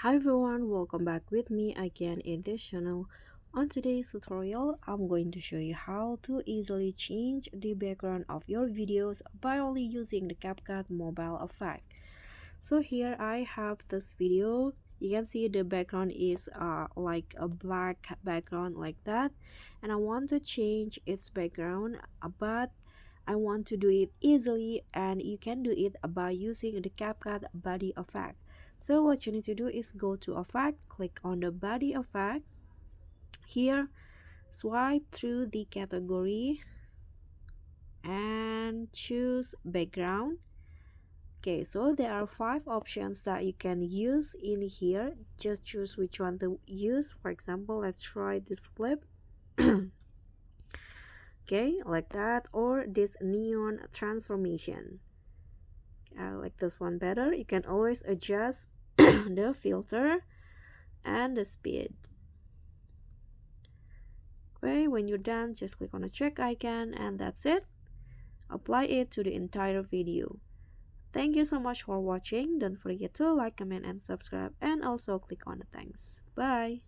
Hi everyone, welcome back with me again in this channel. On today's tutorial, I'm going to show you how to easily change the background of your videos by only using the CapCut mobile effect. So here I have this video. You can see the background is like a black background like that, and I want to change its background, but I want to do it easily, and you can do it by using the CapCut body effect. So what you need to do is go to effect, click on the body effect. Here, swipe through the category and choose background. Okay, so there are 5 options that you can use in here. Just choose which one to use. For example, let's try this flip. Okay, like that, or this neon transformation. I like this one better. You can always adjust the filter and the speed. Okay, when you're done, just click on the check icon, and that's it. Apply it to the entire video. Thank you so much for watching. Don't forget to like, comment, and subscribe, and also click on the thanks. Bye.